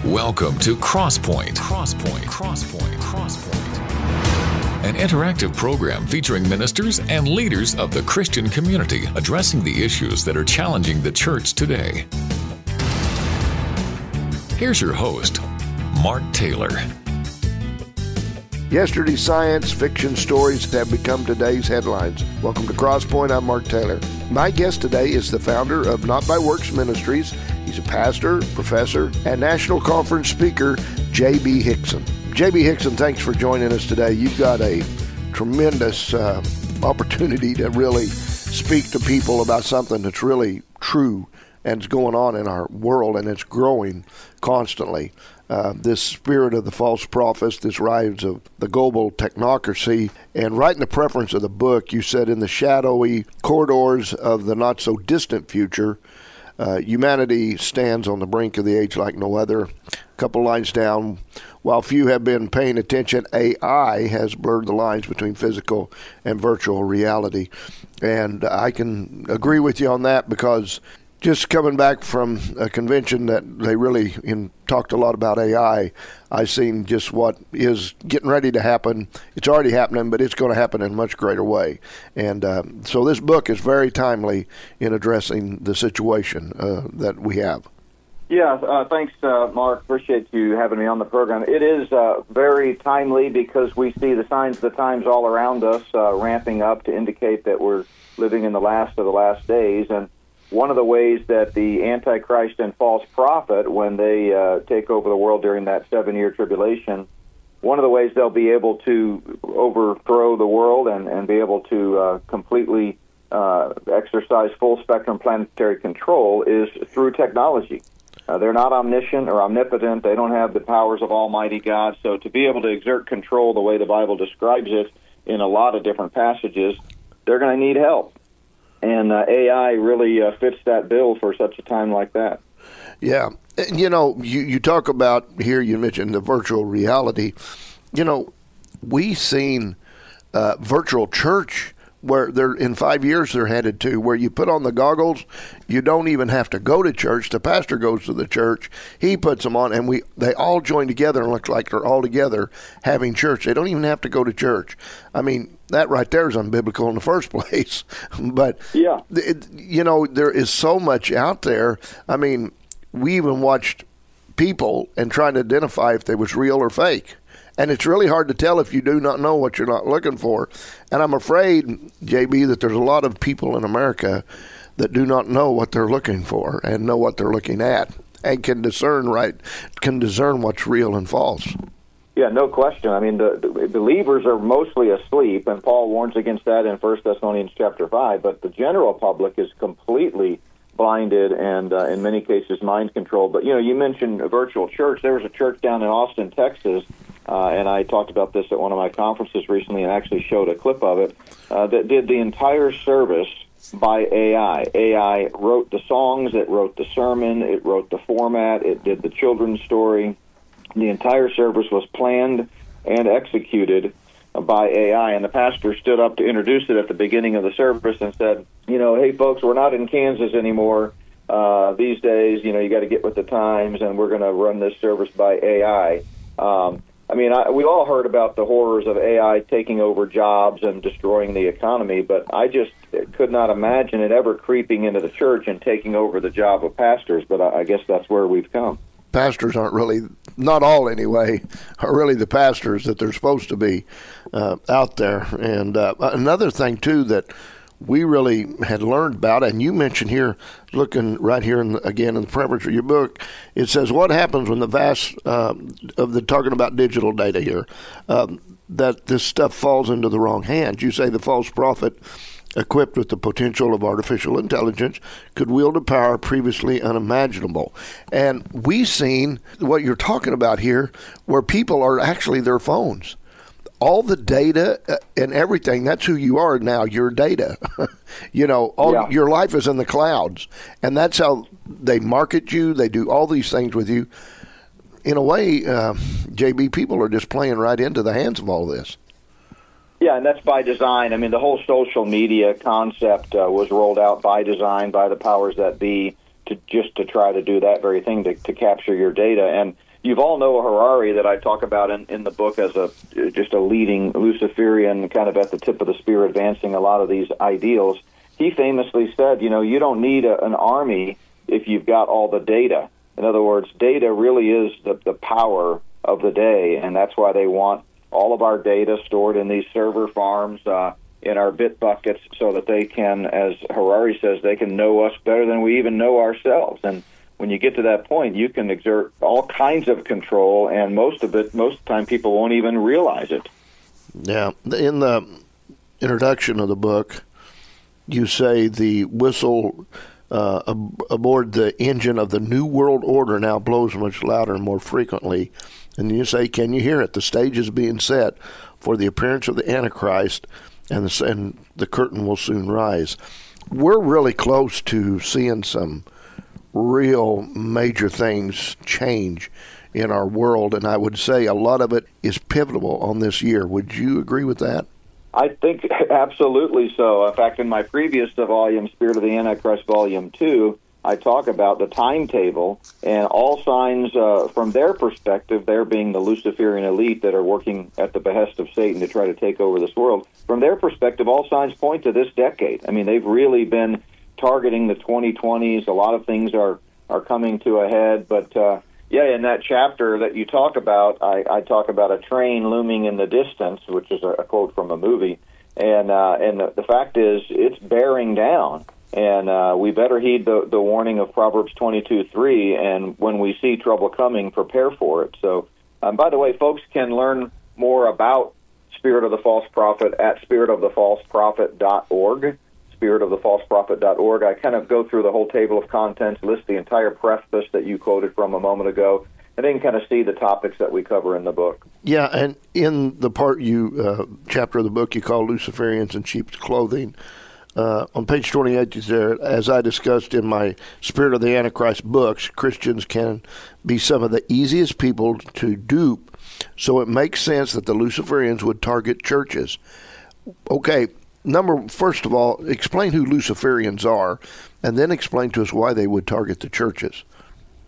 Welcome to Crosspoint. An interactive program featuring ministers and leaders of the Christian community addressing the issues that are challenging the church today. Here's your host, Mark Taylor. Yesterday's science fiction stories have become today's headlines. Welcome to Crosspoint. I'm Mark Taylor. My guest today is the founder of Not By Works Ministries. He's a pastor, professor, and national conference speaker, J.B. Hixson. J.B. Hixson, thanks for joining us today. You've got a tremendous opportunity to really speak to people about something that's really true and it's going on in our world, and it's growing constantly. This spirit of the false prophets, this rise of the global technocracy. And right in the preference of the book, you said, in the shadowy corridors of the not-so-distant future, humanity stands on the brink of the age like no other. A couple lines down, while few have been paying attention, AI has blurred the lines between physical and virtual reality. And I can agree with you on that, because just coming back from a convention that they really talked a lot about AI, I've seen just what is getting ready to happen. It's already happening, but it's going to happen in a much greater way. And so this book is very timely in addressing the situation that we have. Yeah, thanks, Mark. Appreciate you having me on the program. It is very timely because we see the signs of the times all around us ramping up to indicate that we're living in the last of the last days. And one of the ways that the Antichrist and false prophet, when they take over the world during that 7-year tribulation, one of the ways they'll be able to overthrow the world and be able to completely exercise full-spectrum planetary control is through technology. They're not omniscient or omnipotent. They don't have the powers of Almighty God. So to be able to exert control the way the Bible describes it in a lot of different passages, they're going to need help. And AI really fits that bill for such a time like that. Yeah. You know, you talk about here, you mentioned the virtual reality. You know, we've seen virtual church where they're in 5 years they're headed to, where you put on the goggles, you don't even have to go to church. The pastor goes to the church, he puts them on, and they all join together and look like they're all together having church. They don't even have to go to church. I mean, that right there is unbiblical in the first place. But, yeah, you know, there is so much out there. I mean, we even watched people and trying to identify if they was real or fake. And it's really hard to tell if you do not know what you're not looking for. And I'm afraid, JB, that there's a lot of people in America that do not know what they're looking for and know what they're looking at and can discern what's real and false. Yeah, no question. I mean, the believers are mostly asleep, and Paul warns against that in 1 Thessalonians chapter 5, but the general public is completely blinded and, in many cases, mind-controlled. But, you know, you mentioned a virtual church. There was a church down in Austin, Texas, and I talked about this at one of my conferences recently and actually showed a clip of it, that did the entire service by AI. AI wrote the songs, it wrote the sermon, it wrote the format, it did the children's story. The entire service was planned and executed by AI, and the pastor stood up to introduce it at the beginning of the service and said, you know, hey, folks, we're not in Kansas anymore. These days, you know, you got to get with the times, and we're going to run this service by AI. I mean, we all heard about the horrors of AI taking over jobs and destroying the economy, but I just could not imagine it ever creeping into the church and taking over the job of pastors, but I guess that's where we've come. Pastors aren't really, not all anyway, are really the pastors that they're supposed to be out there. And another thing, too, that we really had learned about, and you mentioned here, looking right here again in the preface of your book, it says, what happens when the vast, talking about digital data here, that this stuff falls into the wrong hands. You say the false prophet, equipped with the potential of artificial intelligence, could wield a power previously unimaginable. And we've seen what you're talking about here, where people are actually their phones. All the data and everything, that's who you are now, your data. You know, your life is in the clouds. And that's how they market you. They do all these things with you. In a way, JB, people are just playing right into the hands of all this. Yeah, and that's by design. I mean, the whole social media concept was rolled out by design by the powers that be to try to do that very thing, to capture your data. And you've all know Harari that I talk about in the book as just a leading Luciferian, kind of at the tip of the spear, advancing a lot of these ideals. He famously said, you don't need an army if you've got all the data. In other words, data really is the power of the day, and that's why they want all of our data stored in these server farms, in our bit buckets, so that they can, as Harari says, they can know us better than we even know ourselves. And when you get to that point, you can exert all kinds of control, and most of the time people won't even realize it. Yeah. In the introduction of the book, you say the whistle aboard the engine of the New World Order now blows much louder and more frequently. And you say, can you hear it? The stage is being set for the appearance of the Antichrist, and the curtain will soon rise. We're really close to seeing some real major things change in our world, and I would say a lot of it is pivotal on this year. Would you agree with that? I think absolutely so. In fact, in my previous volume, Spirit of the Antichrist, Volume 2, I talk about the timetable and all signs from their perspective, there being the Luciferian elite that are working at the behest of Satan to try to take over this world. From their perspective, all signs point to this decade. I mean, they've really been targeting the 2020s. A lot of things are coming to a head. But, in that chapter that you talk about, I talk about a train looming in the distance, which is a quote from a movie. And the fact is, it's bearing down. And we better heed the warning of Proverbs 22:3, and when we see trouble coming, prepare for it. So, by the way, folks can learn more about Spirit of the False Prophet at spiritofthefalseprophet.org, spiritofthefalseprophet.org. I kind of go through the whole table of contents, list the entire preface that you quoted from a moment ago, and then kind of see the topics that we cover in the book. Yeah, and in the part chapter of the book you call Luciferians in Sheep's Clothing, on page 28, there, as I discussed in my Spirit of the Antichrist books, Christians can be some of the easiest people to dupe, so it makes sense that the Luciferians would target churches. Okay, first of all, explain who Luciferians are, and then explain to us why they would target the churches.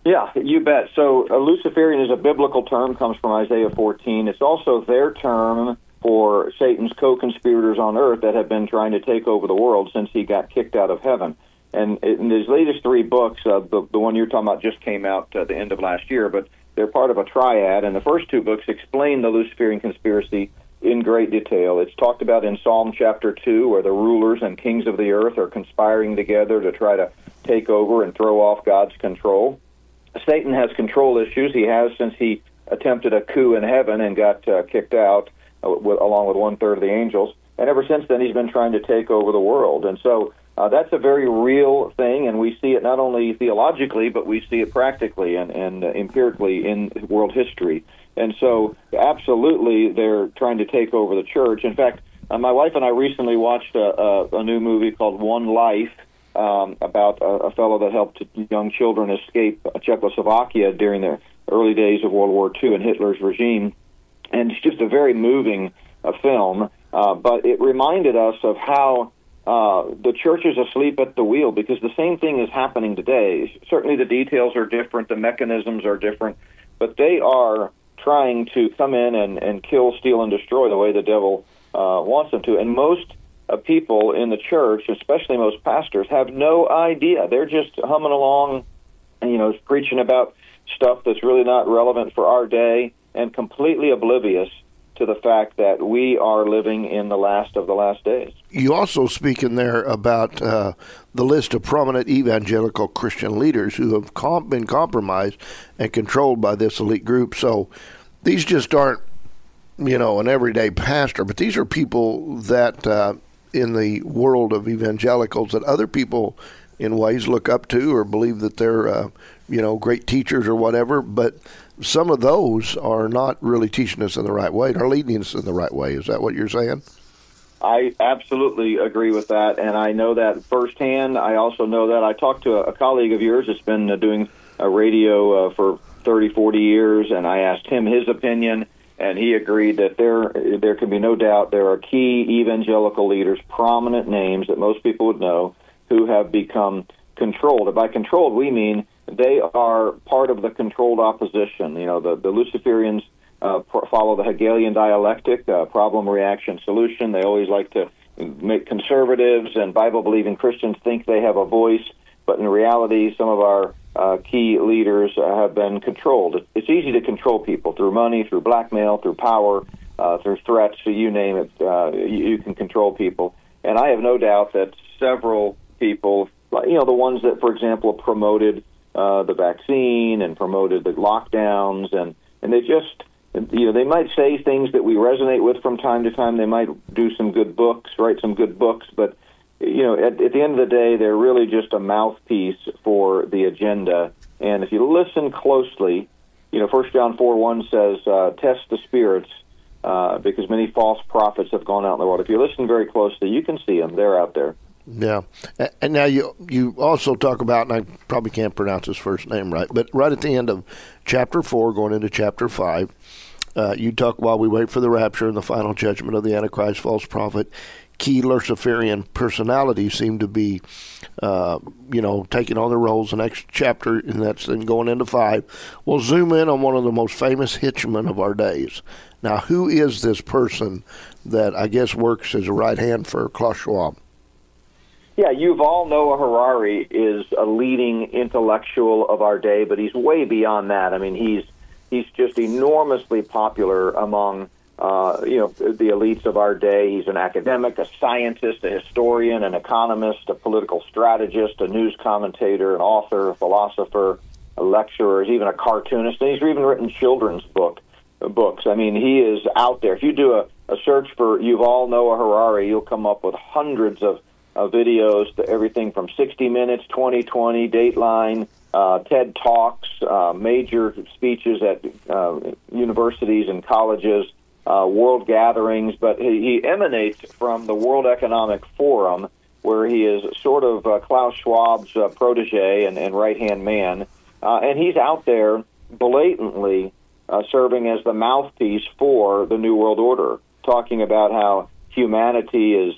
Yeah, you bet. So a Luciferian is a biblical term, comes from Isaiah 14. It's also their term for Satan's co-conspirators on earth that have been trying to take over the world since he got kicked out of heaven. And in his latest three books, the one you're talking about just came out at the end of last year, but they're part of a triad, and the first two books explain the Luciferian conspiracy in great detail. It's talked about in Psalm chapter 2, where the rulers and kings of the earth are conspiring together to try to take over and throw off God's control. Satan has control issues. He has since he attempted a coup in heaven and got kicked out, along with one-third of the angels. And ever since then, he's been trying to take over the world. And so that's a very real thing, and we see it not only theologically, but we see it practically and empirically in world history. And so absolutely, they're trying to take over the church. In fact, my wife and I recently watched a new movie called One Life, about a fellow that helped young children escape Czechoslovakia during the early days of World War II and Hitler's regime. And it's just a very moving film, but it reminded us of how the church is asleep at the wheel, because the same thing is happening today. Certainly the details are different, the mechanisms are different, but they are trying to come in and kill, steal, and destroy the way the devil wants them to. And most people in the church, especially most pastors, have no idea. They're just humming along, and, preaching about stuff that's really not relevant for our day, and completely oblivious to the fact that we are living in the last of the last days. You also speak in there about the list of prominent evangelical Christian leaders who have been compromised and controlled by this elite group. So these just aren't, an everyday pastor, but these are people that in the world of evangelicals that other people in ways look up to or believe that they're, great teachers or whatever, but some of those are not really teaching us in the right way. They're leading us in the right way. Is that what you're saying? I absolutely agree with that, and I know that firsthand. I also know that I talked to a colleague of yours that's been doing a radio for 30, 40 years, and I asked him his opinion, and he agreed that there can be no doubt there are key evangelical leaders, prominent names that most people would know, who have become controlled. And by controlled, we mean they are part of the controlled opposition. The Luciferians follow the Hegelian dialectic, problem, reaction, solution. They always like to make conservatives and Bible-believing Christians think they have a voice, but in reality, some of our key leaders have been controlled. It's easy to control people through money, through blackmail, through power, through threats, so you name it. You can control people. And I have no doubt that several people, the ones that, for example, promoted the vaccine and promoted the lockdowns, and they just, they might say things that we resonate with from time to time. They might do some good books, write some good books, but at the end of the day, they're really just a mouthpiece for the agenda. And if you listen closely, 1 John 4:1 says, test the spirits, because many false prophets have gone out in the world. If you listen very closely, you can see them. They're out there. Yeah. And now you also talk about, and I probably can't pronounce his first name right, but right at the end of chapter 4, going into chapter 5, you talk, while we wait for the rapture and the final judgment of the Antichrist, false prophet, key Luciferian personalities seem to be, taking on their roles. The next chapter, and that's then going into 5, we'll zoom in on one of the most famous hitchmen of our days. Now, who is this person that I guess works as a right hand for Klaus Schwab? Yeah, Yuval Noah Harari is a leading intellectual of our day, but he's way beyond that. I mean, he's just enormously popular among the elites of our day. He's an academic, a scientist, a historian, an economist, a political strategist, a news commentator, an author, a philosopher, a lecturer, he's even a cartoonist, and he's even written children's books. I mean, he is out there. If you do a search for Yuval Noah Harari, you'll come up with hundreds of videos, to everything from 60 Minutes, 2020, Dateline, TED Talks, major speeches at universities and colleges, world gatherings, but he emanates from the World Economic Forum, where he is sort of Klaus Schwab's protege and right-hand man, and he's out there blatantly serving as the mouthpiece for the New World Order, talking about how humanity is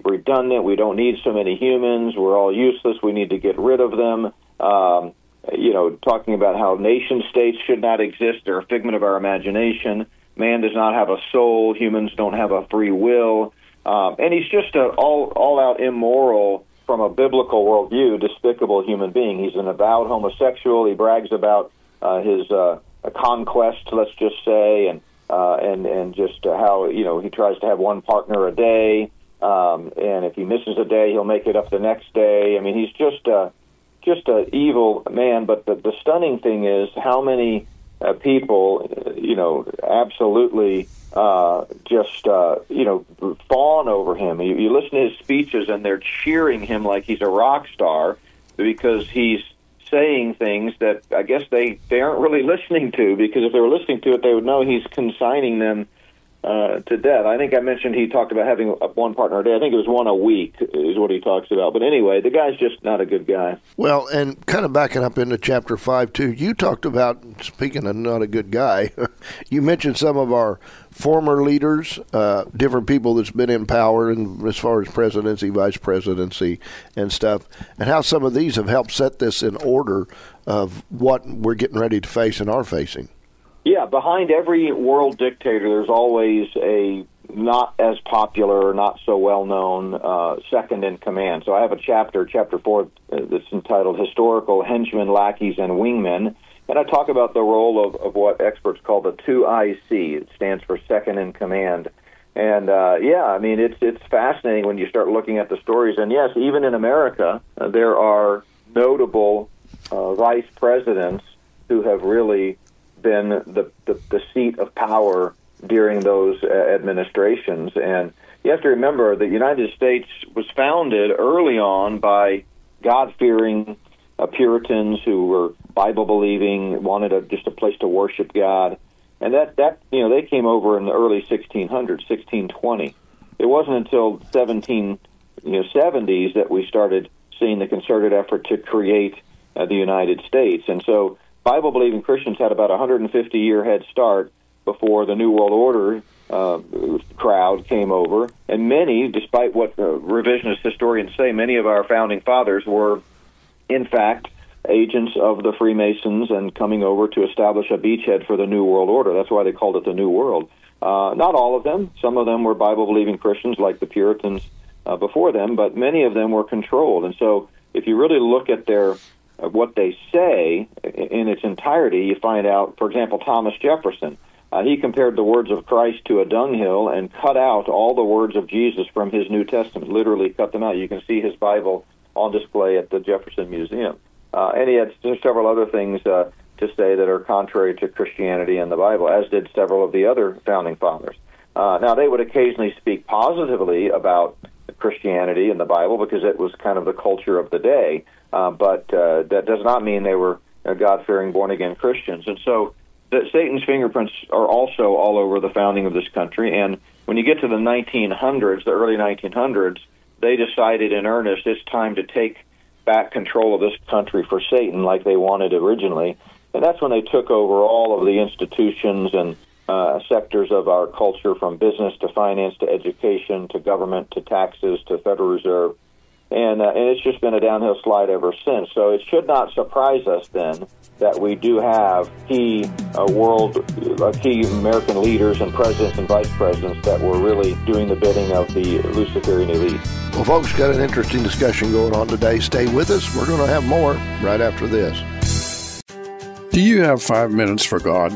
redundant, we don't need so many humans, we're all useless, we need to get rid of them, talking about how nation-states should not exist, they're a figment of our imagination, man does not have a soul, humans don't have a free will, and he's just an all-out immoral, from a biblical worldview, despicable human being. He's an avowed homosexual, he brags about his conquest, let's just say, and just how, he tries to have one partner a day, and if he misses a day, he'll make it up the next day. I mean, he's just an evil man. But the stunning thing is how many people, absolutely fawn over him. You listen to his speeches, and they're cheering him like he's a rock star because he's saying things that I guess they aren't really listening to, because if they were listening to it, they would know he's consigning them to death. I think I mentioned he talked about having one partner a day. I think it was one a week is what he talks about. But anyway, the guy's just not a good guy. Well, and kind of backing up into chapter 5, too, you talked about, speaking of not a good guy, you mentioned some of our former leaders, different people that's been in power, and as far as presidency, vice presidency, and stuff, and how some of these have helped set this in order of what we're getting ready to face and are facing. Yeah, behind every world dictator, there's always a not as popular, not so well-known second in command. So I have a chapter 4, that's entitled Historical Henchmen, Lackeys, and Wingmen, and I talk about the role of what experts call the 2IC. It stands for second in command. And, it's fascinating when you start looking at the stories. And, yes, even in America, there are notable vice presidents who have really been the seat of power during those administrations. And you have to remember the United States was founded early on by God-fearing Puritans who were Bible-believing, wanted just a place to worship God. And that they came over in the early 1600s, 1620. It wasn't until 1770s that we started seeing the concerted effort to create the United States. And so Bible-believing Christians had about a 150-year head start before the New World Order crowd came over. And many, despite what revisionist historians say, many of our founding fathers were, in fact, agents of the Freemasons and coming over to establish a beachhead for the New World Order. That's why they called it the New World. Not all of them. Some of them were Bible-believing Christians like the Puritans before them, but many of them were controlled. And so if you really look at what they say in its entirety, you find out, for example, Thomas Jefferson, he compared the words of Christ to a dunghill and cut out all the words of Jesus from his New Testament, literally cut them out. You can see his Bible on display at the Jefferson Museum. And he had several other things to say that are contrary to Christianity and the Bible, as did several of the other founding fathers. Now, they would occasionally speak positively about Christianity and the Bible because it was kind of the culture of the day, but that does not mean they were God-fearing, born-again Christians. And so Satan's fingerprints are also all over the founding of this country, and when you get to the 1900s, the early 1900s, they decided in earnest it's time to take back control of this country for Satan like they wanted originally. And that's when they took over all of the institutions and sectors of our culture, from business to finance to education to government to taxes to Federal Reserve. And it's just been a downhill slide ever since. So it should not surprise us then that we do have key American leaders and presidents and vice presidents that were really doing the bidding of the Luciferian elite. Well, folks, got an interesting discussion going on today. Stay with us. We're going to have more right after this. Do you have 5 minutes for God?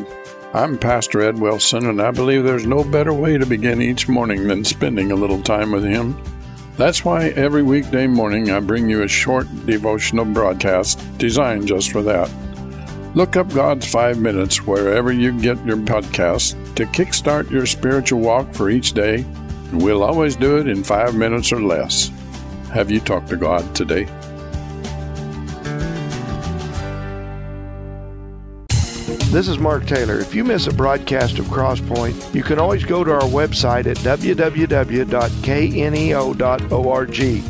I'm Pastor Ed Wilson, and I believe there's no better way to begin each morning than spending a little time with Him. That's why every weekday morning I bring you a short devotional broadcast designed just for that. Look up God's 5 minutes wherever you get your podcasts to kickstart your spiritual walk for each day. We'll always do it in 5 minutes or less. Have you talked to God today? This is Mark Taylor. If you miss a broadcast of Crosspoint, you can always go to our website at www.kneo.org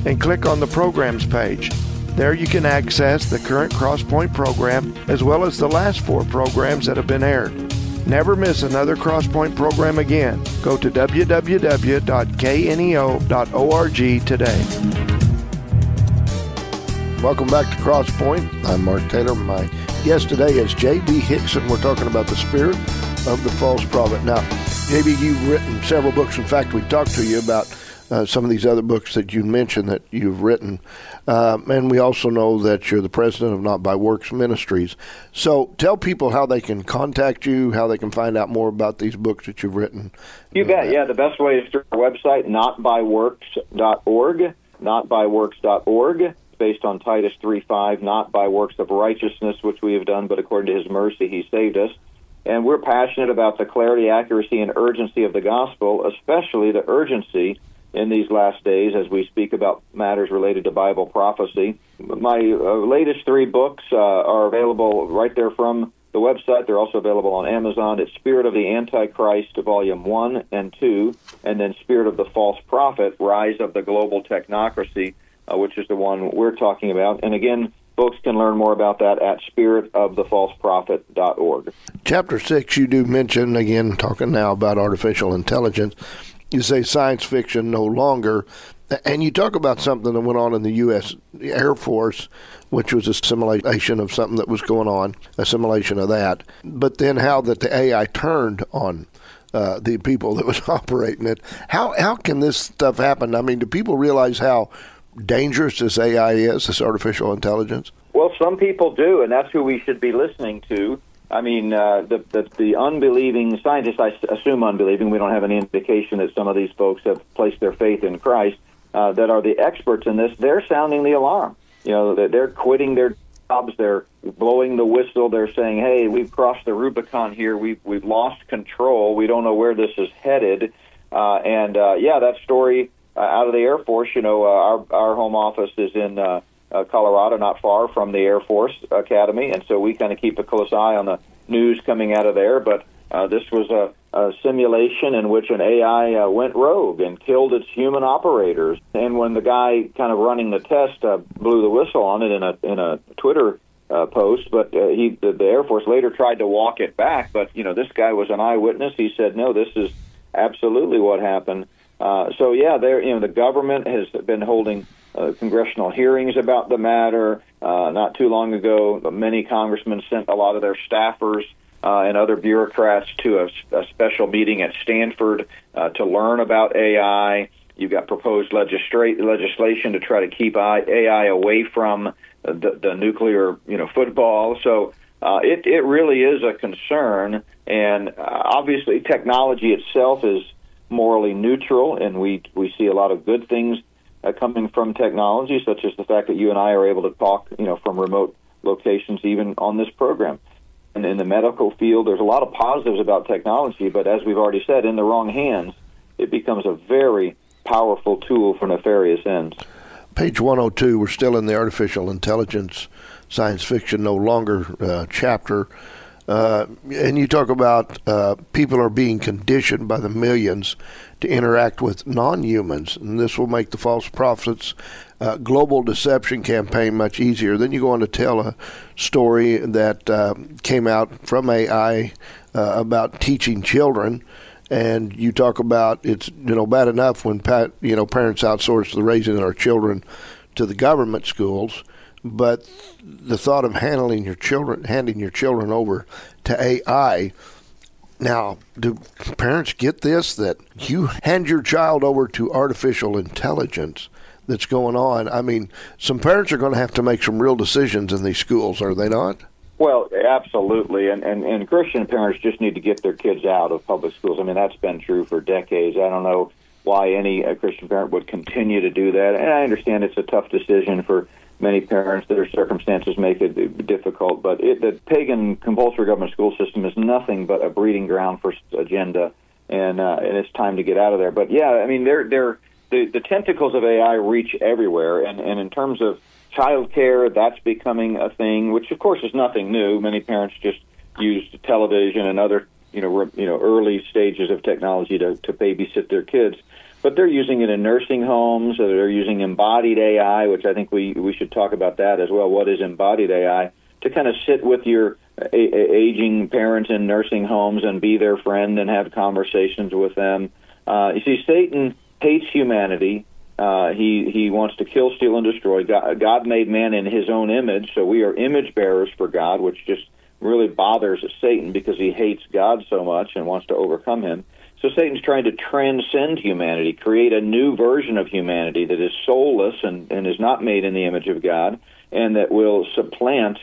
and click on the programs page. There you can access the current Crosspoint program as well as the last 4 programs that have been aired. Never miss another Crosspoint program again. Go to www.kneo.org today. Welcome back to Crosspoint. I'm Mark Taylor. My guest today is J.B. Hixson. We're talking about the spirit of the false prophet. Now, J.B., you've written several books. In fact, we talked to you about some of these other books that you mentioned that you've written. And we also know that you're the president of Not By Works Ministries. So tell people how they can contact you, how they can find out more about these books that you've written. You bet. Yeah, the best way is through our website, notbyworks.org, notbyworks.org. Based on Titus 3:5, not by works of righteousness, which we have done, but according to His mercy He saved us. And we're passionate about the clarity, accuracy, and urgency of the gospel, especially the urgency in these last days as we speak about matters related to Bible prophecy. My latest 3 books are available right there from the website. They're also available on Amazon. It's Spirit of the Antichrist, Volume 1 and 2, and then Spirit of the False Prophet, Rise of the Global Technocracy, which is the one we're talking about. And again, folks can learn more about that at spiritofthefalseprophet.org. Chapter 6, you do mention, again, talking now about artificial intelligence, you say science fiction no longer, and you talk about something that went on in the U.S. Air Force, which was a simulation of something that was going on, a simulation of that, but then how that the AI turned on the people that was operating it. How can this stuff happen? I mean, do people realize how dangerous this AI is, this artificial intelligence? Well, some people do, and that's who we should be listening to. I mean, the unbelieving scientists, I assume unbelieving, we don't have any indication that some of these folks have placed their faith in Christ, that are the experts in this, they're sounding the alarm. You know, they're quitting their jobs, they're blowing the whistle, they're saying, hey, we've crossed the Rubicon here, we've lost control, we don't know where this is headed. That story out of the Air Force, you know, our home office is in Colorado, not far from the Air Force Academy, and so we kind of keep a close eye on the news coming out of there. But this was a simulation in which an AI went rogue and killed its human operators. And when the guy kind of running the test blew the whistle on it in a Twitter post, but the Air Force later tried to walk it back. But you know, this guy was an eyewitness. He said, no, this is absolutely what happened. The government has been holding congressional hearings about the matter. Not too long ago, many congressmen sent a lot of their staffers and other bureaucrats to a special meeting at Stanford to learn about AI. You've got proposed legislation to try to keep AI away from the nuclear, football. So it really is a concern, and obviously technology itself is morally neutral, and we see a lot of good things coming from technology, such as the fact that you and I are able to talk, from remote locations, even on this program. And in the medical field, there's a lot of positives about technology, but as we've already said, in the wrong hands, it becomes a very powerful tool for nefarious ends. Page 102, we're still in the artificial intelligence science fiction no longer chapter. And you talk about people are being conditioned by the millions to interact with non-humans, and this will make the false prophets' global deception campaign much easier. Then you go on to tell a story that came out from AI about teaching children, and you talk about it's bad enough when parents outsource the raising of our children to the government schools. But the thought of handing your children over to AI. Now, do parents get this, that you hand your child over to artificial intelligence that's going on? I mean, some parents are going to have to make some real decisions in these schools, are they not? Well, absolutely. And Christian parents just need to get their kids out of public schools. I mean, that's been true for decades. I don't know why any Christian parent would continue to do that. And I understand it's a tough decision for many parents. Their circumstances make it difficult, but the pagan compulsory government school system is nothing but a breeding ground for agenda, and it's time to get out of there. But yeah, I mean, the tentacles of AI reach everywhere, and in terms of child care, that's becoming a thing, which of course is nothing new. Many parents just use television and other early stages of technology to babysit their kids. But they're using it in nursing homes. They're using embodied AI, which I think we should talk about that as well. What is embodied AI? To kind of sit with your aging parents in nursing homes and be their friend and have conversations with them. You see, Satan hates humanity. He wants to kill, steal, and destroy. God made man in his own image, so we are image bearers for God, which just really bothers Satan because he hates God so much and wants to overcome him. So Satan's trying to transcend humanity, create a new version of humanity that is soulless and is not made in the image of God, and that will supplant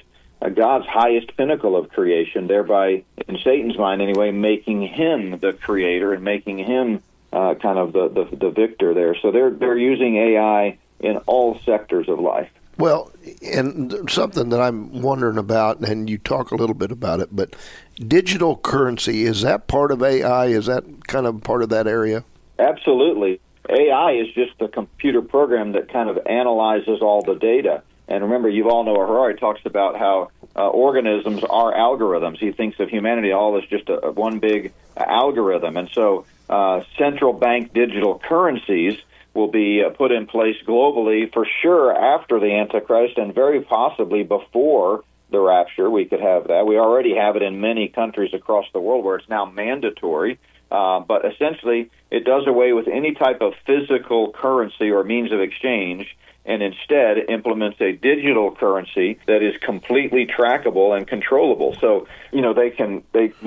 God's highest pinnacle of creation, thereby, in Satan's mind anyway, making him the creator and making him kind of the victor there. So they're using AI in all sectors of life. Well, and something that I'm wondering about, and you talk a little bit about it, but digital currency, is that part of AI? Is that kind of part of that area? Absolutely. AI is just the computer program that kind of analyzes all the data. And remember, you all know Harari talks about how organisms are algorithms. He thinks of humanity all as just one big algorithm. And so central bank digital currencies will be put in place globally for sure after the Antichrist, and very possibly before the rapture. We could have that. We already have it in many countries across the world where it's now mandatory. But essentially, it does away with any type of physical currency or means of exchange, and instead implements a digital currency that is completely trackable and controllable. So, they can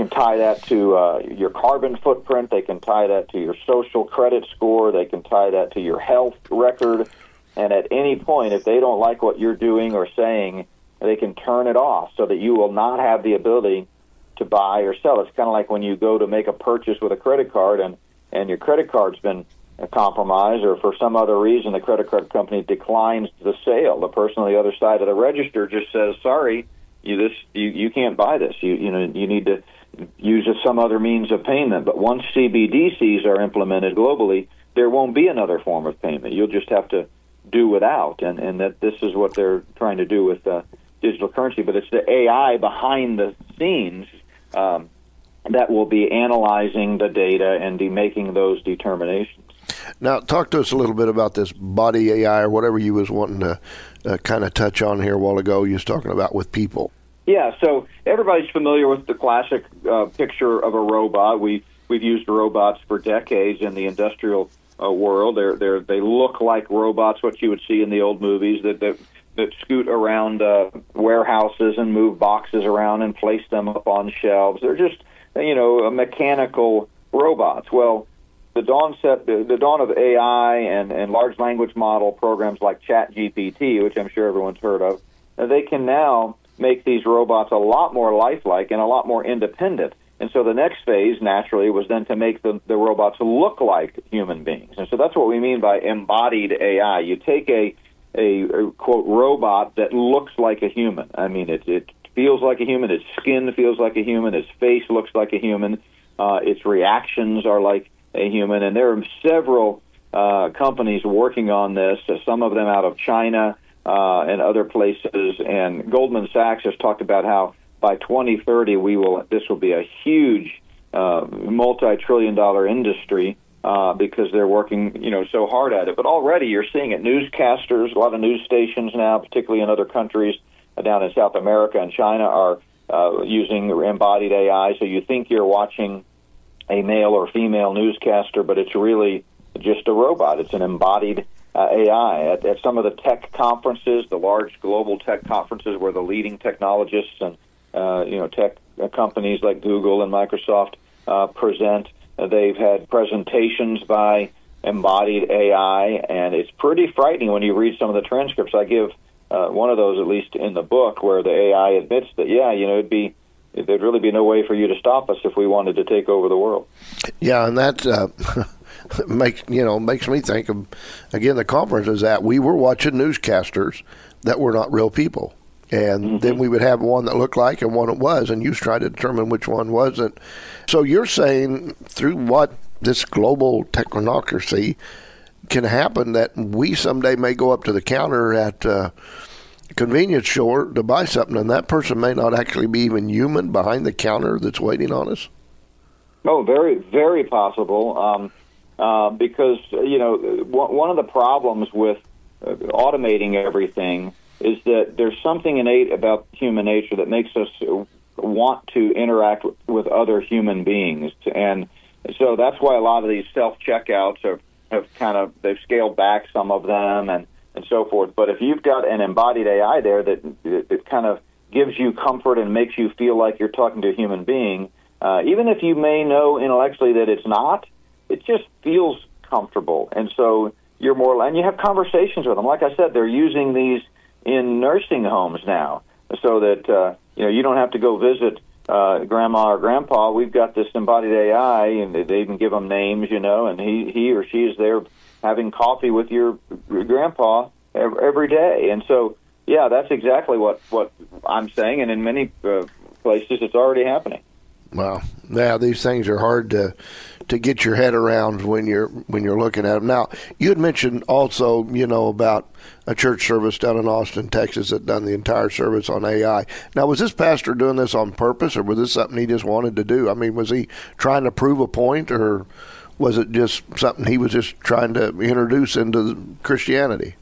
tie that to your carbon footprint. They can tie that to your social credit score. They can tie that to your health record. And at any point, if they don't like what you're doing or saying, they can turn it off so that you will not have the ability to buy or sell. It's kind of like when you go to make a purchase with a credit card and your credit card's been compromised, or for some other reason the credit card company declines the sale. The person on the other side of the register just says, "Sorry, you can't buy this. You need to use some other means of payment." But once CBDCs are implemented globally, there won't be another form of payment. You'll just have to do without, and that this is what they're trying to do with digital currency. But it's the AI behind the scenes that will be analyzing the data and be making those determinations. Now, talk to us a little bit about this body AI, or whatever you was wanting to kind of touch on here a while ago. You was talking about with people. Yeah, so everybody's familiar with the classic picture of a robot. We've used robots for decades in the industrial world. They look like robots, what you would see in the old movies. That that scoot around warehouses and move boxes around and place them up on shelves. They're just, mechanical robots. Well, the dawn of AI and large language model programs like ChatGPT, which I'm sure everyone's heard of, they can now make these robots a lot more lifelike and a lot more independent. And so the next phase, naturally, was then to make the robots look like human beings. And so that's what we mean by embodied AI. You take a quote, robot that looks like a human. I mean, it feels like a human. Its skin feels like a human. Its face looks like a human. Its reactions are like a human. And there are several companies working on this, some of them out of China and other places. And Goldman Sachs has talked about how by 2030, this will be a huge multi-trillion-dollar industry because they're working, so hard at it. But already you're seeing it. Newscasters, a lot of news stations now, particularly in other countries down in South America and China, are using embodied AI. So you think you're watching a male or female newscaster, but it's really just a robot. It's an embodied AI. At some of the tech conferences, the large global tech conferences where the leading technologists and tech companies like Google and Microsoft present. They've had presentations by embodied AI, and it's pretty frightening when you read some of the transcripts. I give one of those, at least in the book, where the AI admits that, there'd really be no way for you to stop us if we wanted to take over the world. Yeah, and that makes me think of, again, the conferences that we were watching newscasters that were not real people. And then we would have one that looked like and one it was, and you try to determine which one wasn't. So you're saying through what this global technocracy can happen that we someday may go up to the counter at a convenience store to buy something, and that person may not actually be even human behind the counter that's waiting on us? Oh, very, very possible. Because, one of the problems with automating everything is that there's something innate about human nature that makes us want to interact with other human beings. And so that's why a lot of these self-checkouts they've scaled back some of them and so forth. But if you've got an embodied AI there that it kind of gives you comfort and makes you feel like you're talking to a human being, even if you may know intellectually that it's not, it just feels comfortable. And so you're more, and you have conversations with them. Like I said, they're using these in nursing homes now, so that you don't have to go visit grandma or grandpa. We've got this embodied AI, and they even give them names, and he or she is there having coffee with your grandpa every day. And so, yeah, that's exactly what I'm saying, and in many places it's already happening. Wow. Yeah, these things are hard to get your head around when you're looking at them. Now, you had mentioned also, about a church service down in Austin, Texas, that done the entire service on AI. Now, was this pastor doing this on purpose, or was this something he just wanted to do? I mean, was he trying to prove a point, or was it just something he was just trying to introduce into Christianity?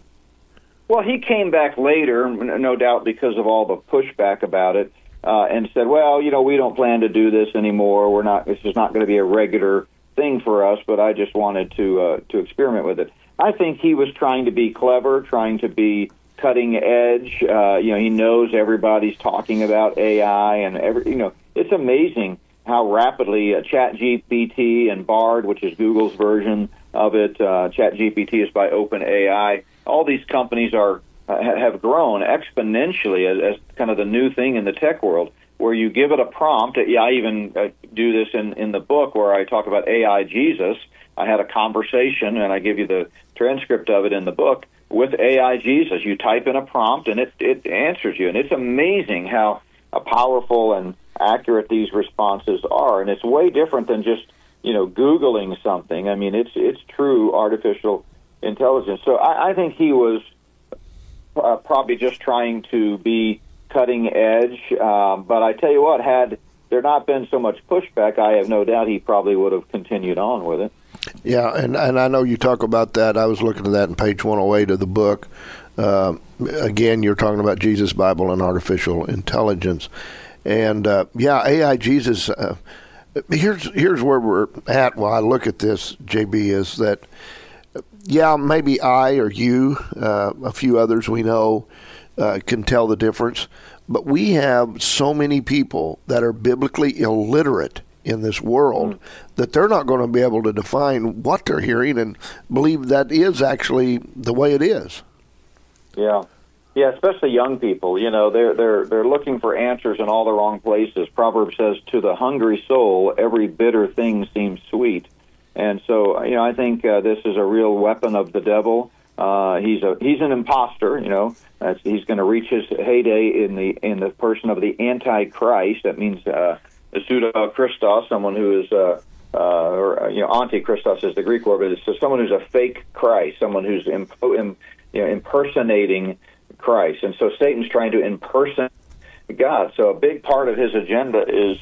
Well, he came back later, no doubt because of all the pushback about it, and said, well, we don't plan to do this anymore. This is not going to be a regular thing for us, but I just wanted to experiment with it. I think he was trying to be clever, trying to be cutting edge. He knows everybody's talking about AI, and it's amazing how rapidly ChatGPT and Bard, which is Google's version of it, ChatGPT is by OpenAI. All these companies have grown exponentially as kind of the new thing in the tech world, where you give it a prompt. I even do this in the book where I talk about AI Jesus. I had a conversation, and I give you the transcript of it in the book, with AI Jesus. You type in a prompt, and it answers you. And it's amazing how powerful and accurate these responses are. And it's way different than just, Googling something. I mean, it's true artificial intelligence. So I think he was probably just trying to be cutting edge. But I tell you what, had there not been so much pushback, I have no doubt he probably would have continued on with it. Yeah, and I know you talk about that. I was looking at that in page 108 of the book. Again, you're talking about Jesus, Bible, and artificial intelligence. And, AI Jesus, here's where we're at while I look at this, JB, is that, maybe I or you, a few others we know, can tell the difference. But we have so many people that are biblically illiterate in this world that they're not going to be able to define what they're hearing and believe that is actually the way it is. Yeah, especially young people. You know, they're looking for answers in all the wrong places. Proverbs says, "To the hungry soul, every bitter thing seems sweet." And so, you know, I think this is a real weapon of the devil. He's an imposter. You know, he's going to reach his heyday in the person of the Antichrist. That means a pseudo Christos, someone who is Antichristos is the Greek word, but it's someone who's a fake Christ, someone who's impersonating Christ. And so Satan's trying to impersonate God. So a big part of his agenda is,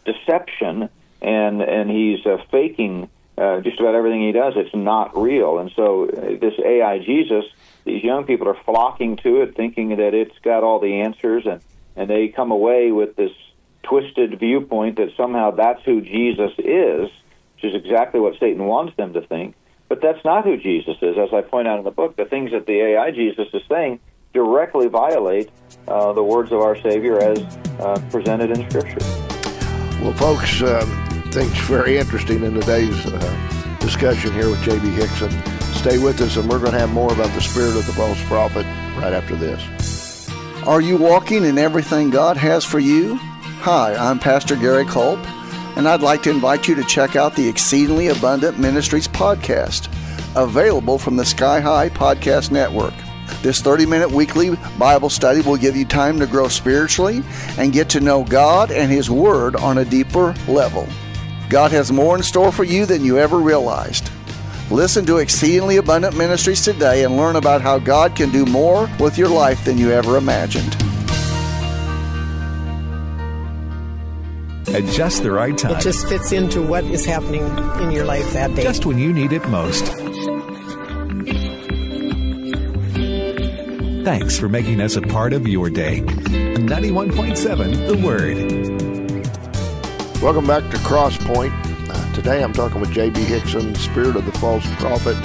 deception, and he's faking just about everything he does. It's not real. And so this AI Jesus, these young people are flocking to it, thinking that it's got all the answers, and they come away with this twisted viewpoint that somehow that's who Jesus is, which is exactly what Satan wants them to think. But that's not who Jesus is. As I point out in the book, the things that the AI Jesus is saying directly violate the words of our Savior as presented in Scripture. Well, folks, things very interesting in today's discussion here with J.B. Hixson. Stay with us, and we're going to have more about the spirit of the false prophet right after this. Are you walking in everything God has for you? Hi, I'm Pastor Gary Culp, and I'd like to invite you to check out the Exceedingly Abundant Ministries podcast, available from the Sky High Podcast Network. This 30-minute weekly Bible study will give you time to grow spiritually and get to know God and His Word on a deeper level. God has more in store for you than you ever realized. Listen to Exceedingly Abundant Ministries today and learn about how God can do more with your life than you ever imagined. At just the right time. It just fits into what is happening in your life that day. Just when you need it most. Thanks for making us a part of your day. 91.7 The Word. Welcome back to Crosspoint. Today I'm talking with J.B. Hixson, Spirit of the False Prophet.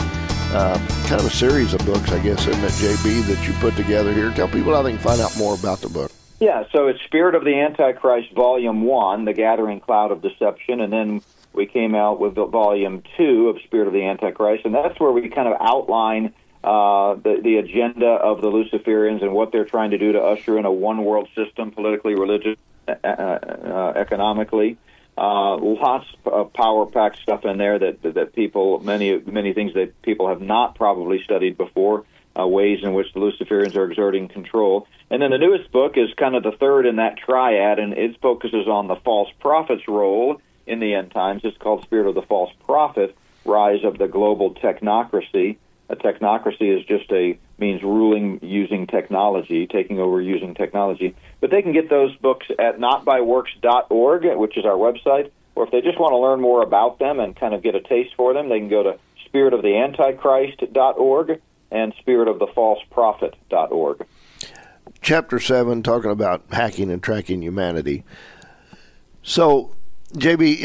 Kind of a series of books, I guess, isn't it, J.B., that you put together here. Tell people how they can find out more about the book. Yeah, so it's Spirit of the Antichrist, Volume 1, The Gathering Cloud of Deception, and then we came out with Volume 2 of Spirit of the Antichrist, and that's where we kind of outline the agenda of the Luciferians and what they're trying to do to usher in a one-world system, politically, religious, economically. Lots of power-packed stuff in there that people, many things that people have not probably studied before, ways in which the Luciferians are exerting control. And then the newest book is kind of the third in that triad, and it focuses on the false prophet's role in the end times. It's called Spirit of the False Prophet, Rise of the Global Technocracy. A technocracy is just means ruling using technology, taking over using technology. But they can get those books at notbyworks.org, which is our website, or if they just want to learn more about them and kind of get a taste for them, they can go to spiritoftheantichrist.org and spiritofthefalseprophet.org. Chapter 7, talking about hacking and tracking humanity. So, JB,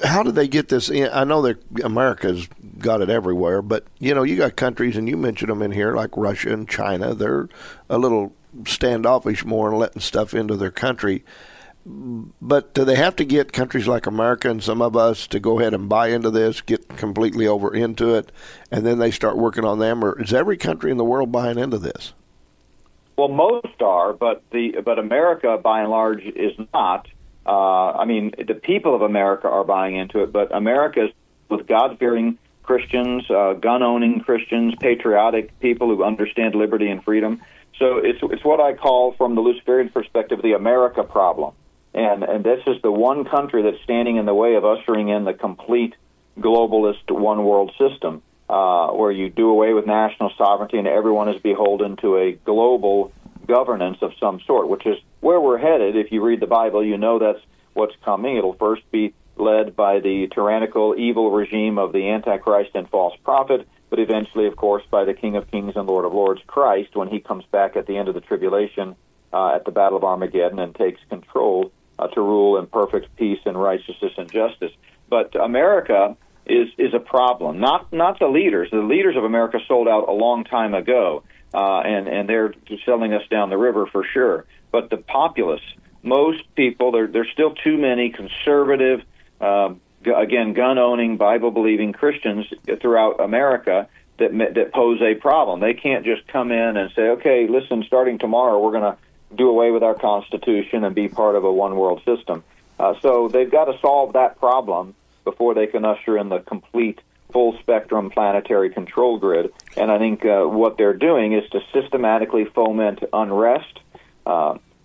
how did they get this in? I know that America's got it everywhere, but, you got countries, and you mentioned them in here, like Russia and China. They're a little standoffish more and letting stuff into their country. But do they have to get countries like America and some of us to go ahead and buy into this, get completely over into it, and then they start working on them? Or is every country in the world buying into this? Well, most are, but America, by and large, is not. The people of America are buying into it, but America is with God-fearing Christians, gun-owning Christians, patriotic people who understand liberty and freedom. So it's what I call, from the Luciferian perspective, the America problem. And this is the one country that's standing in the way of ushering in the complete globalist one-world system, where you do away with national sovereignty and everyone is beholden to a global governance of some sort, which is where we're headed. If you read the Bible, you know that's what's coming. It'll first be led by the tyrannical, evil regime of the Antichrist and false prophet, but eventually, of course, by the King of Kings and Lord of Lords, Christ, when he comes back at the end of the tribulation at the Battle of Armageddon and takes control to rule in perfect peace and righteousness and justice. But America is a problem, not the leaders. The leaders of America sold out a long time ago. and they're selling us down the river for sure. But the populace, most people, there's still too many conservative, again, gun-owning, Bible-believing Christians throughout America that pose a problem. They can't just come in and say, okay, listen, starting tomorrow we're going to do away with our Constitution and be part of a one-world system. So they've got to solve that problem before they can usher in the complete, full-spectrum planetary control grid. And I think what they're doing is to systematically foment unrest,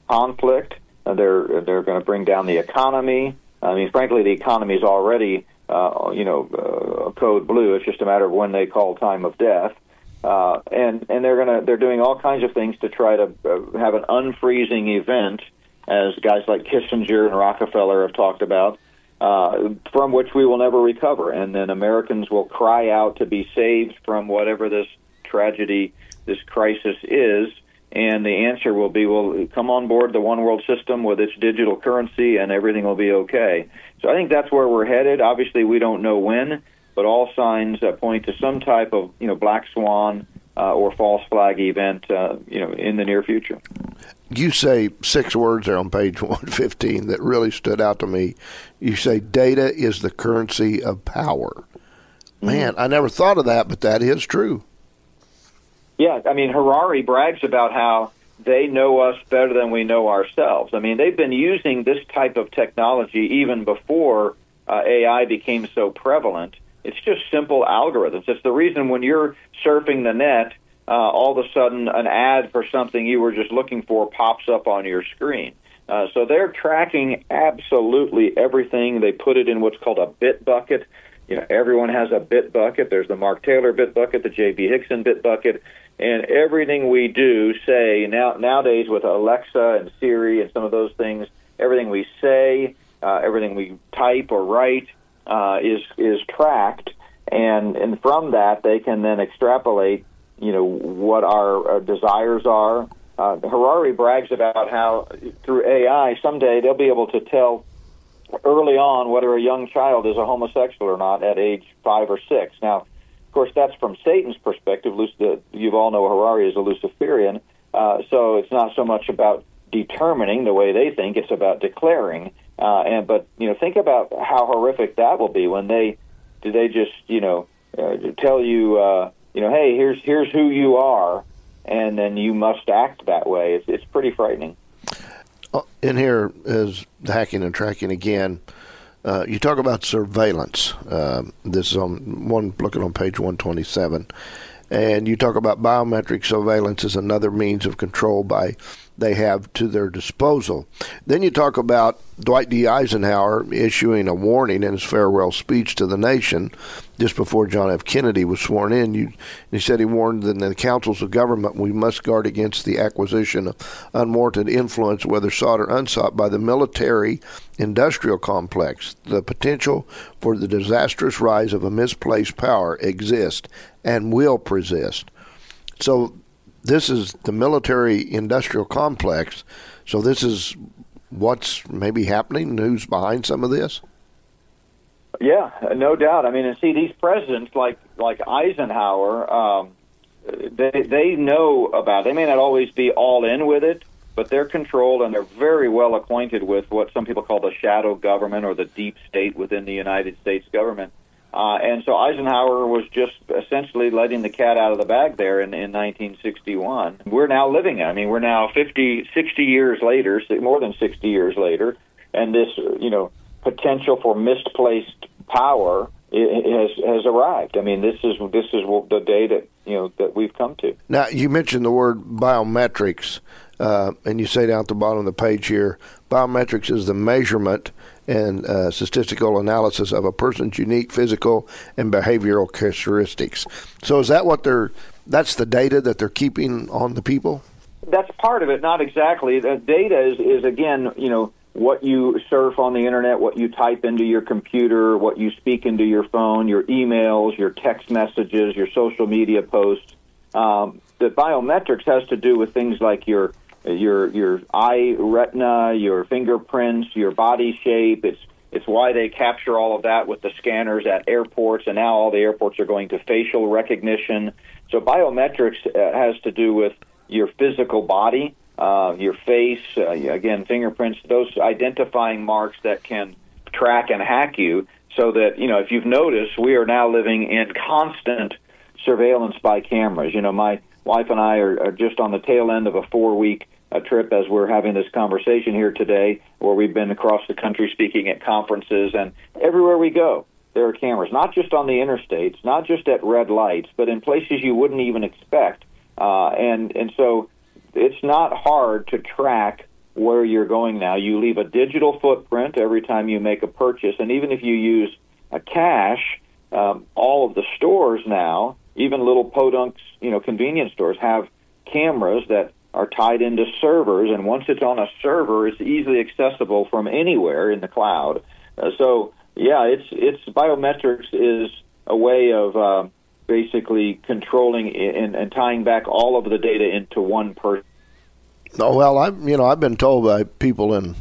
conflict. They're going to bring down the economy. I mean, frankly, the economy is already, code blue. It's just a matter of when they call time of death. And they're doing all kinds of things to try to have an unfreezing event, as guys like Kissinger and Rockefeller have talked about, from which we will never recover. And then Americans will cry out to be saved from whatever this tragedy, this crisis is. And the answer will be, well, come on board the one world system with its digital currency and everything will be okay. So I think that's where we're headed. Obviously, we don't know when, but all signs point to some type of, black swan or false flag event, in the near future. You say 6 words there on page 115 that really stood out to me. You say data is the currency of power. Man, I never thought of that, but that is true. Yeah, I mean, Harari brags about how they know us better than we know ourselves. I mean, they've been using this type of technology even before AI became so prevalent. It's just simple algorithms. It's the reason when you're surfing the net, all of a sudden an ad for something you were just looking for pops up on your screen. So they're tracking absolutely everything. They put it in what's called a bit bucket. Everyone has a bit bucket. There's the Mark Taylor bit bucket, the J.B. Hixson bit bucket, and everything we do nowadays with Alexa and Siri and some of those things, everything we say, everything we type or write is tracked, and from that they can then extrapolate, what our desires are. Harari brags about how through AI someday they'll be able to tell early on whether a young child is a homosexual or not at age 5 or 6. Now, of course, that's from Satan's perspective. You all know Harari is a Luciferian, so it's not so much about determining the way they think; it's about declaring. But think about how horrific that will be when they just tell you hey, here's who you are, and then you must act that way. It's pretty frightening. In here is hacking and tracking again. You talk about surveillance. This is looking on page 127. And you talk about biometric surveillance as another means of control they have to their disposal. Then you talk about Dwight D. Eisenhower issuing a warning in his farewell speech to the nation just before John F. Kennedy was sworn in. He said he warned that in the councils of government we must guard against the acquisition of unwarranted influence, whether sought or unsought, by the military industrial complex. The potential for the disastrous rise of a misplaced power exists and will persist. So this is the military industrial complex. So this is what's maybe happening. Who's behind some of this? Yeah, no doubt. I mean, and see, these presidents like Eisenhower, they know about it. They may not always be all in with it, but they're controlled and they're very well acquainted with what some people call the shadow government or the deep state within the United States government. And so Eisenhower was just essentially letting the cat out of the bag there in 1961. We're now living it. I mean, we're now 60 years later, more than 60 years later, and this, potential for misplaced power has arrived. I mean, this is the day that we've come to. Now, you mentioned the word biometrics, and you say down at the bottom of the page here, biometrics is the measurement and statistical analysis of a person's unique physical and behavioral characteristics. So is that that's the data that they're keeping on the people? That's part of it, not exactly. The data is again, what you surf on the internet, what you type into your computer, what you speak into your phone, your emails, your text messages, your social media posts. The biometrics has to do with things like your eye retina, your fingerprints, your body shape. It's why they capture all of that with the scanners at airports, and now all the airports are going to facial recognition. So biometrics has to do with your physical body, your face, again, fingerprints, those identifying marks that can track and hack you, so that, if you've noticed, we are now living in constant surveillance by cameras. My wife and I are just on the tail end of a 4-week trip as we're having this conversation here today, where we've been across the country speaking at conferences, and everywhere we go, there are cameras, not just on the interstates, not just at red lights, but in places you wouldn't even expect. And so it's not hard to track where you're going now. You leave a digital footprint every time you make a purchase, and even if you use a cash, all of the stores now, even little podunks, convenience stores, have cameras that are tied into servers, and once it's on a server, it's easily accessible from anywhere in the cloud. It's biometrics is a way of basically controlling and tying back all of the data into one person. Oh, well, I've been told by people in,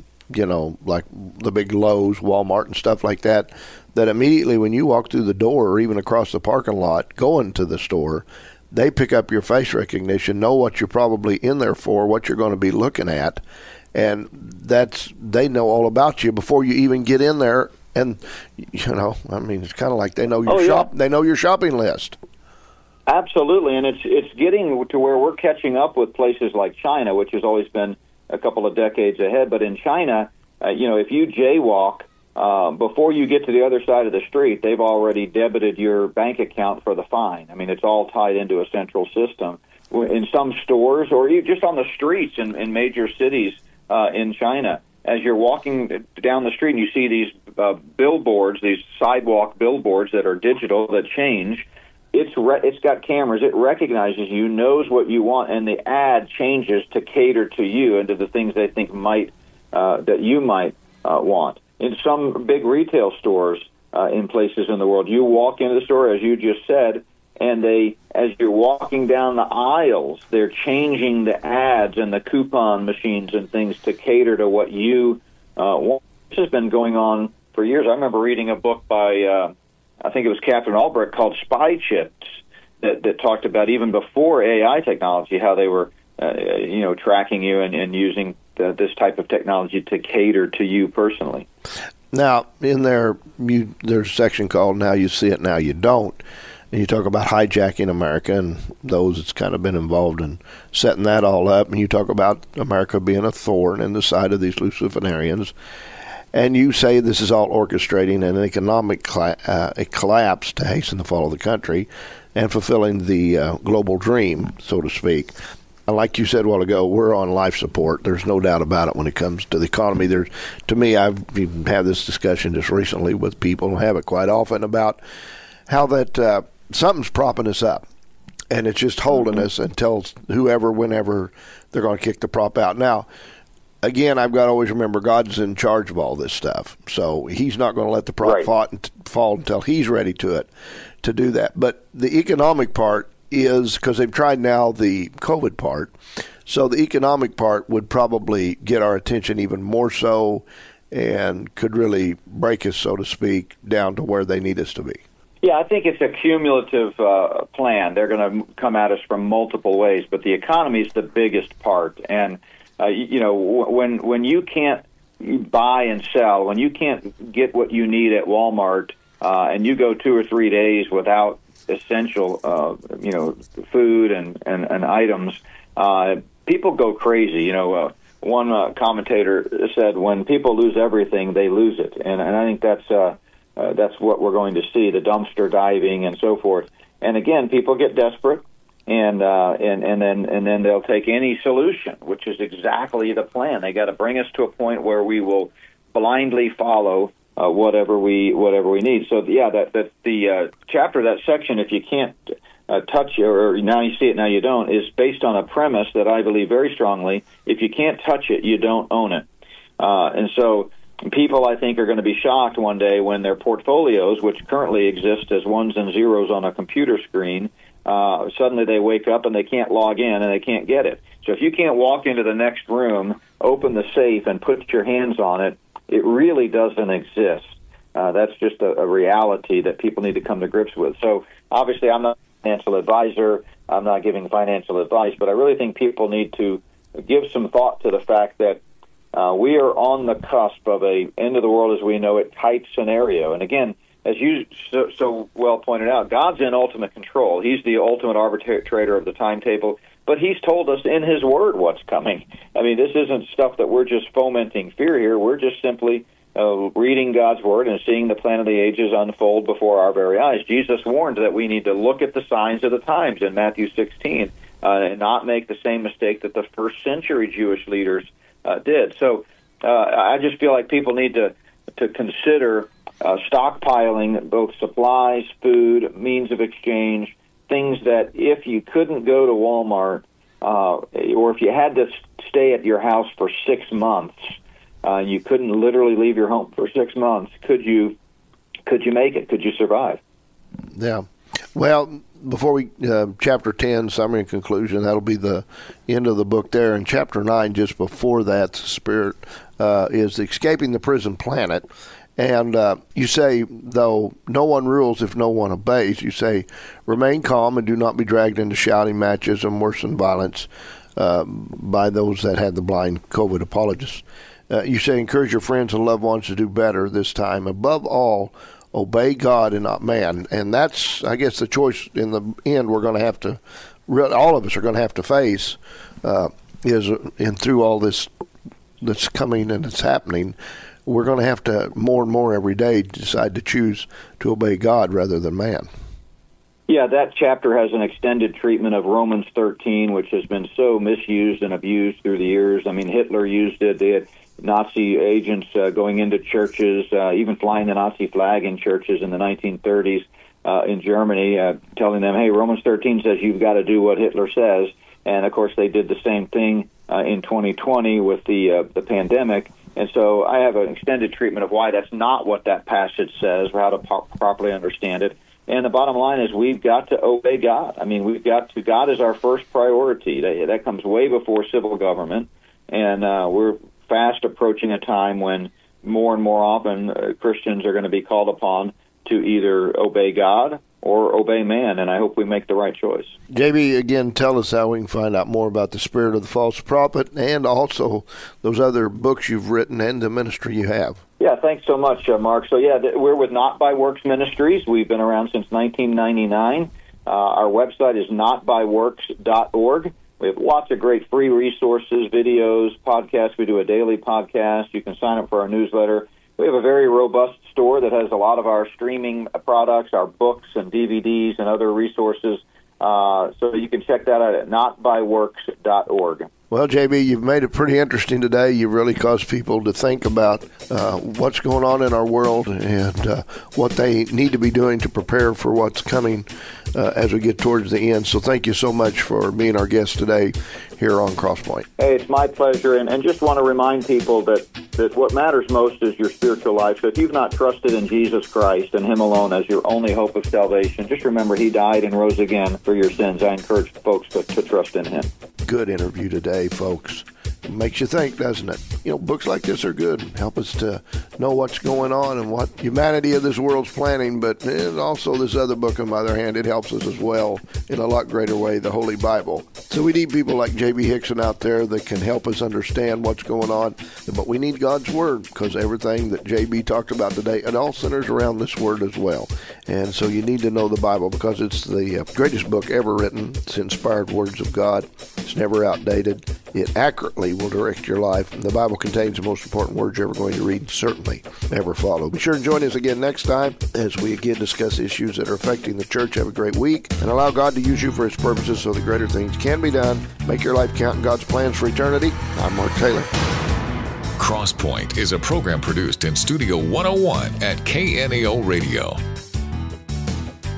like the big Lowe's, Walmart and stuff like that, that immediately when you walk through the door or even across the parking lot going to the store, they pick up your face recognition, know what you're probably in there for, what you're going to be looking at, and they know all about you before you even get in there. And it's kind of like they know your they know your shopping list. Absolutely, and it's getting to where we're catching up with places like China, which has always been a couple of decades ahead. But in China, if you jaywalk, before you get to the other side of the street, they've already debited your bank account for the fine. I mean, it's all tied into a central system. In some stores, or just on the streets in major cities in China, as you're walking down the street and you see these billboards, these sidewalk billboards that are digital, that change, it's got cameras. It recognizes you, knows what you want, and the ad changes to cater to you and to the things they think that you might want. In some big retail stores in places in the world, you walk into the store, as you just said, and as you're walking down the aisles, they're changing the ads and the coupon machines and things to cater to what you want. This has been going on for years. I remember reading a book by, I think it was Catherine Albrecht, called Spy Chips, that talked about, even before AI technology, how they were tracking you and using this type of technology to cater to you personally. Now, in there's a section called Now You See It, Now You Don't. And you talk about hijacking America and those that's kind of been involved in setting that all up. And you talk about America being a thorn in the side of these Luciferians. And you say this is all orchestrating an economic collapse to hasten the fall of the country and fulfilling the global dream, so to speak. And like you said a while ago, we're on life support. There's no doubt about it when it comes to the economy. To me, I've even had this discussion just recently with people, and have it quite often, about how that something's propping us up, and it's just holding us until whenever they're going to kick the prop out. Now, again, I've got to always remember God's in charge of all this stuff, so He's not going to let the prop fall until He's ready to do that. But the economic part is, because they've tried now the COVID part, so the economic part would probably get our attention even more so, and could really break us, so to speak, down to where they need us to be. Yeah, I think it's a cumulative plan. They're going to come at us from multiple ways, but the economy is the biggest part. And when you can't buy and sell, when you can't get what you need at Walmart, and you go 2 or 3 days without essential, food and items, people go crazy. One commentator said, "When people lose everything, they lose it," and I think that's what we're going to see, the dumpster diving and so forth. And again, people get desperate, and then they'll take any solution, which is exactly the plan. They got to bring us to a point where we will blindly follow whatever we need. So the chapter, that section, if you can't touch it, or now you see it, now you don't, is based on a premise that I believe very strongly: if you can't touch it, you don't own it. And so people, I think, are going to be shocked one day when their portfolios, which currently exist as ones and zeros on a computer screen, suddenly they wake up and they can't log in and they can't get it. So if you can't walk into the next room, open the safe, and put your hands on it, it really doesn't exist. That's just a reality that people need to come to grips with. So obviously I'm not a financial advisor. I'm not giving financial advice, but I really think people need to give some thought to the fact that we are on the cusp of a end of the world as we know it type scenario. And again, as you so well pointed out, God's in ultimate control. He's the ultimate arbitrator of the timetable, but He's told us in His Word what's coming. I mean, this isn't stuff that we're just fomenting fear here. We're just simply reading God's Word and seeing the plan of the ages unfold before our very eyes. Jesus warned that we need to look at the signs of the times in Matthew 16 and not make the same mistake that the first century Jewish leaders did. So I just feel like people need to consider stockpiling both supplies, food, means of exchange, things that if you couldn't go to Walmart or if you had to stay at your house for 6 months, you couldn't literally leave your home for 6 months, could you make it? Could you survive? Yeah. Well, before we, chapter 10, summary and conclusion, that'll be the end of the book there. And chapter 9, just before that, the Spirit is escaping the prison planet. And you say, though no one rules if no one obeys, you say, remain calm and do not be dragged into shouting matches and worsened violence by those that had the blind COVID apologists. You say, encourage your friends and loved ones to do better this time. Above all, obey God and not man. And that's, I guess, the choice in the end we're going to have to, all of us are going to have to face is, and through all this that's coming and it's happening, we're going to have to more and more every day decide to choose to obey God rather than man. Yeah, that chapter has an extended treatment of Romans 13, which has been so misused and abused through the years. I mean, Hitler used it. They had Nazi agents going into churches, even flying the Nazi flag in churches in the 1930s in Germany, telling them, hey, Romans 13 says you've got to do what Hitler says. And, of course, they did the same thing in 2020 with the pandemic. And so I have an extended treatment of why that's not what that passage says, or how to properly understand it. And the bottom line is we've got to obey God. I mean, God is our first priority. That comes way before civil government. And we're fast approaching a time when more and more often Christians are going to be called upon to either obey God or obey man, and I hope we make the right choice. JB, again, tell us how we can find out more about the spirit of the false prophet and also those other books you've written and the ministry you have. Yeah, thanks so much, Mark. So, we're with Not By Works Ministries. We've been around since 1999. Our website is notbyworks.org. We have lots of great free resources, videos, podcasts. We do a daily podcast. You can sign up for our newsletter. We have a very robust store that has a lot of our streaming products, our books and DVDs and other resources. So you can check that out at notbyworks.org. Well, JB, you've made it pretty interesting today. You've really caused people to think about what's going on in our world and what they need to be doing to prepare for what's coming as we get towards the end. So thank you so much for being our guest today here on Crosspoint. Hey, it's my pleasure. And just want to remind people that what matters most is your spiritual life. So if you've not trusted in Jesus Christ and Him alone as your only hope of salvation, just remember He died and rose again for your sins. I encourage folks to trust in Him. Good interview today, folks. It makes you think, doesn't it? You know, books like this are good. Help us to know what's going on and what humanity of this world's planning, but also this other book, on the other hand, it helps us as well in a lot greater way, the Holy Bible. So we need people like J.B. Hixson out there that can help us understand what's going on, but we need God's Word, because everything that J.B. talked about today, it all centers around this Word as well. And so you need to know the Bible, because it's the greatest book ever written. It's inspired words of God. It's never outdated. It accurately will direct your life. The Bible contains the most important words you're ever going to read and certainly ever follow. Be sure to join us again next time as we again discuss issues that are affecting the church. Have a great week and allow God to use you for His purposes so that greater things can be done. Make your life count in God's plans for eternity. I'm Mark Taylor. Crosspoint is a program produced in Studio 101 at KNEO Radio.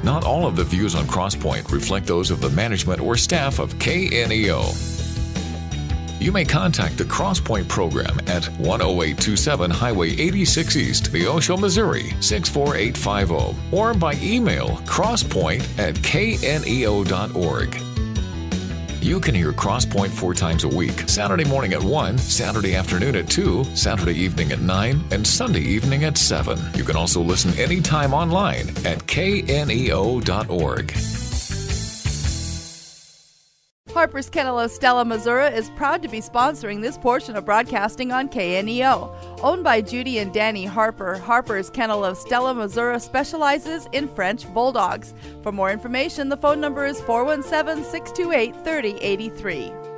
Not all of the views on Crosspoint reflect those of the management or staff of KNEO. You may contact the Crosspoint program at 10827 Highway 86 East, Neosho, Missouri 64850, or by email crosspoint@kneo.org. You can hear Crosspoint 4 times a week, Saturday morning at 1, Saturday afternoon at 2, Saturday evening at 9, and Sunday evening at 7. You can also listen anytime online at kneo.org. Harper's Kennel of Stella, Missouri is proud to be sponsoring this portion of broadcasting on KNEO. Owned by Judy and Danny Harper, Harper's Kennel of Stella, Missouri specializes in French Bulldogs. For more information, the phone number is 417-628-3083.